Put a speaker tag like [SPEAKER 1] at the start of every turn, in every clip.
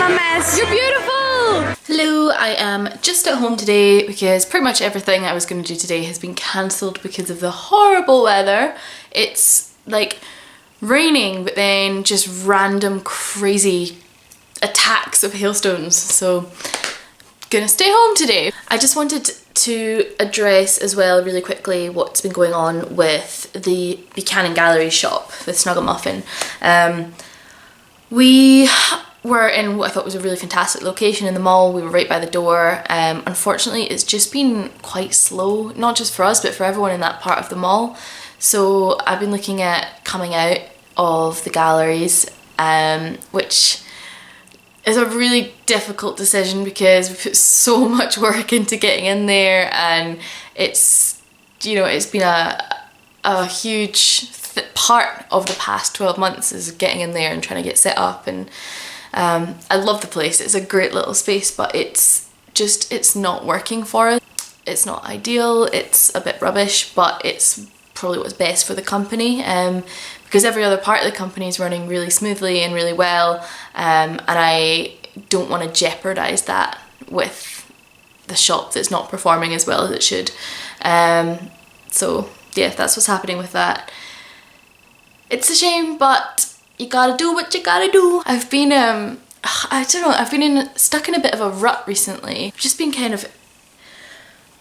[SPEAKER 1] I'm a mess.
[SPEAKER 2] You're beautiful! Hello, I am just at home today because pretty much everything I was going to do today has been cancelled because of the horrible weather. It's like raining, but then just random crazy attacks of hailstones, so gonna stay home today. I just wanted to address as well really quickly what's been going on with the Buchanan Gallery shop with Snuggle Muffin. We were in what I thought was a really fantastic location in the mall. We were right by the door. Unfortunately, it's just been quite slow, not just for us but for everyone in that part of the mall. So I've been looking at coming out of the galleries, which is a really difficult decision because we put so much work into getting in there, and it's, you know, it's been a huge part of the past 12 months is getting in there and trying to get set up. And I love the place. It's a great little space, but it's not working for us. It's not ideal, it's a bit rubbish, but it's probably what's best for the company, because every other part of the company is running really smoothly and really well, and I don't want to jeopardise that with the shop that's not performing as well as it should. So yeah, that's what's happening with that. It's a shame, but you gotta do what you gotta do. I've been I don't know, I've been stuck in a bit of a rut recently. I've just been kind of,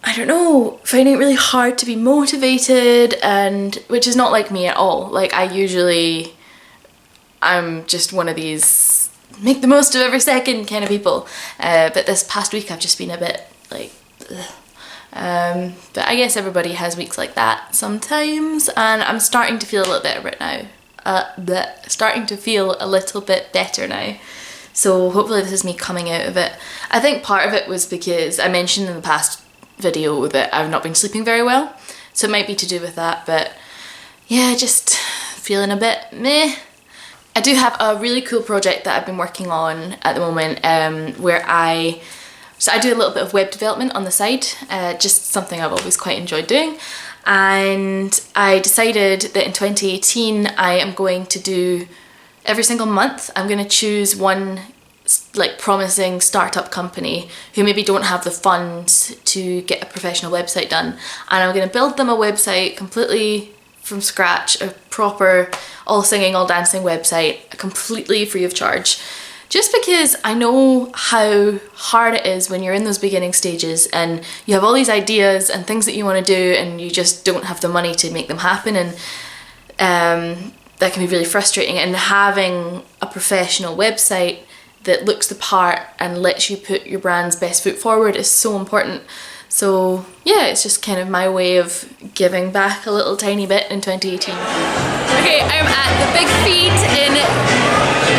[SPEAKER 2] I don't know, finding it really hard to be motivated, and which is not like me at all. Like I'm just one of these make the most of every second kind of people. But this past week I've just been a bit like, ugh. But I guess everybody has weeks like that sometimes, and I'm starting to feel a little better now. Starting to feel a little bit better now. So hopefully this is me coming out of it. I think part of it was because I mentioned in the past video that I've not been sleeping very well, so it might be to do with that, but yeah, just feeling a bit meh. I do have a really cool project that I've been working on at the moment, where I do a little bit of web development on the side, just something I've always quite enjoyed doing, and I decided that in 2018 I am going to do, every single month I'm going to choose one like promising startup company who maybe don't have the funds to get a professional website done, and I'm going to build them a website completely from scratch, a proper all singing all dancing website, completely free of charge, just because I know how hard it is when you're in those beginning stages and you have all these ideas and things that you want to do and you just don't have the money to make them happen, and that can be really frustrating. And having a professional website that looks the part and lets you put your brand's best foot forward is so important. So yeah, it's just kind of my way of giving back a little tiny bit in 2018. Okay, I'm at the Big Feed in,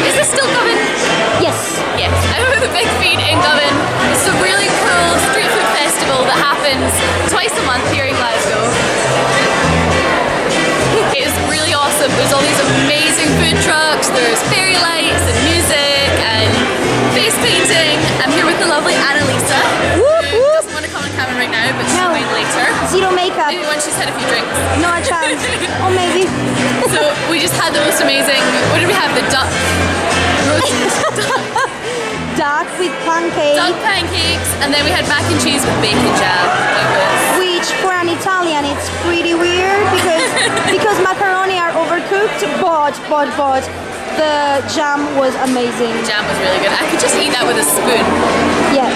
[SPEAKER 2] is this still Govan?
[SPEAKER 1] Yes.
[SPEAKER 2] Yes, I'm at the Big Feed in Govan. It's a really cool street food festival that happens twice a month here in Glasgow. It's really awesome. There's all these amazing food trucks, there's fairy lights and music and face painting. I'm here with the lovely Annalisa, who doesn't want to come on camera right now, but she'll be later.
[SPEAKER 1] Zero makeup.
[SPEAKER 2] Maybe once she's had a few drinks.
[SPEAKER 1] Not a chance. Or maybe.
[SPEAKER 2] So we just had the most amazing, what did we have? The duck roast
[SPEAKER 1] Duck with pancakes.
[SPEAKER 2] duck pancakes, and then we had mac and cheese with bacon jam.
[SPEAKER 1] Which for an Italian it's pretty weird because macaroni are overcooked, but the jam was amazing.
[SPEAKER 2] The jam was really good. I could just eat that with a spoon.
[SPEAKER 1] Yes.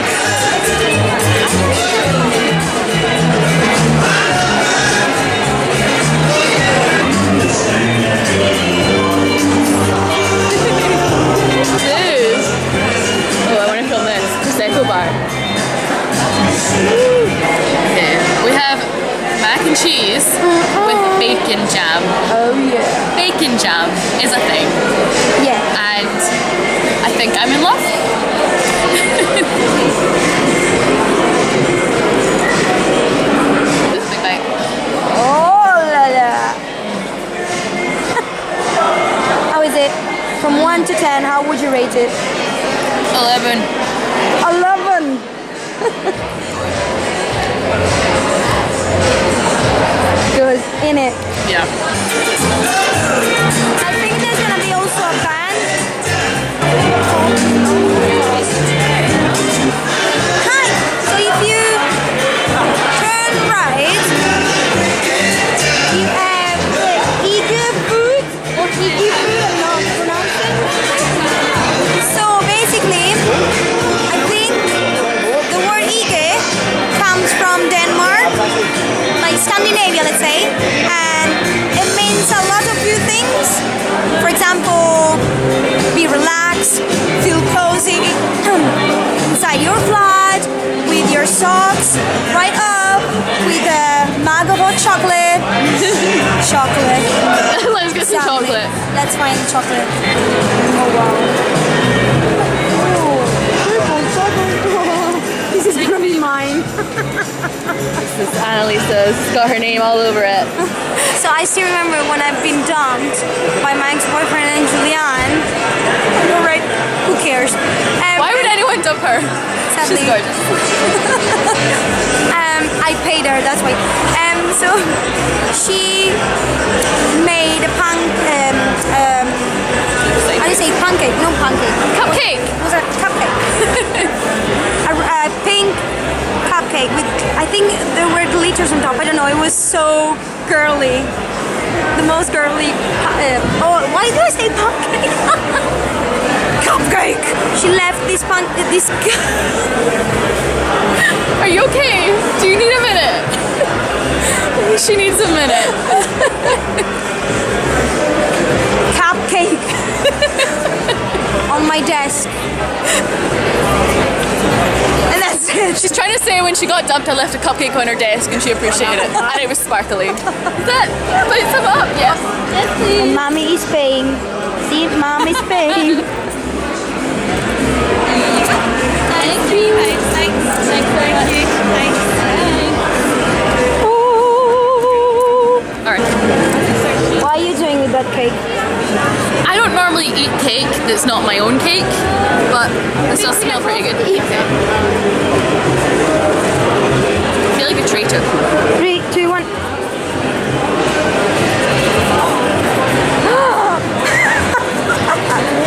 [SPEAKER 2] Oh, I want to film this. Prosecco bar. Okay. We have mac and cheese with bacon jam.
[SPEAKER 1] Oh yeah.
[SPEAKER 2] Bacon jam is a thing.
[SPEAKER 1] Yeah.
[SPEAKER 2] And I think I'm in love. This is a big bite.
[SPEAKER 1] Oh la la. How is it? From 1 to 10, how would you rate it?
[SPEAKER 2] 11.
[SPEAKER 1] 11. Good, in it.
[SPEAKER 2] Yeah.
[SPEAKER 1] I think there's gonna be also a band. right, you're flat with your socks right up with a mug of hot chocolate. Chocolate.
[SPEAKER 2] Let's get some
[SPEAKER 1] Exactly.
[SPEAKER 2] chocolate.
[SPEAKER 1] Let's find the chocolate. Oh wow. This is gonna be mine.
[SPEAKER 2] This is Annalisa's. It's got her name all over it.
[SPEAKER 1] So I still remember when I've been dumped by my ex-boyfriend and Julianne. You're right. Who cares?
[SPEAKER 2] Why would anyone dump her?
[SPEAKER 1] Sadly.
[SPEAKER 2] She's gorgeous.
[SPEAKER 1] I paid her. That's why. So she made a how do you say pancake? No pancake.
[SPEAKER 2] Cupcake.
[SPEAKER 1] It was a cupcake. a pink cupcake with, I think there were glitters on top. I don't know. It was so girly. The most girly. Why do I say pancake? Cupcake. She left this this.
[SPEAKER 2] Are you okay? Do you need a minute? She needs a minute.
[SPEAKER 1] Cupcake on my desk. And that's it.
[SPEAKER 2] She's trying to say when she got dumped, I left a cupcake on her desk and she appreciated it. And it was sparkly. Is that? Light some up? Yes. Yes, please.
[SPEAKER 1] And mommy is paying. See, mom is paying.
[SPEAKER 2] Thank you. Thanks very much. Thanks. Alright.
[SPEAKER 1] What are you doing with that cake?
[SPEAKER 2] I don't normally eat cake that's not my own cake, but this does smell pretty good. Okay. I feel like a traitor.
[SPEAKER 1] 3, 2, 1.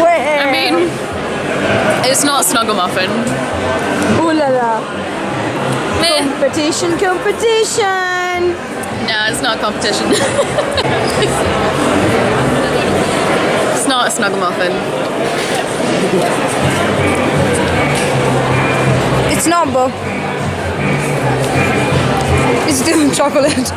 [SPEAKER 1] Where?
[SPEAKER 2] I mean, it's not Snugglemuffin.
[SPEAKER 1] Ooh la la.
[SPEAKER 2] Meh.
[SPEAKER 1] Competition.
[SPEAKER 2] No, it's not competition. It's not a Snugglemuffin.
[SPEAKER 1] It's not, Bo. It's still chocolate.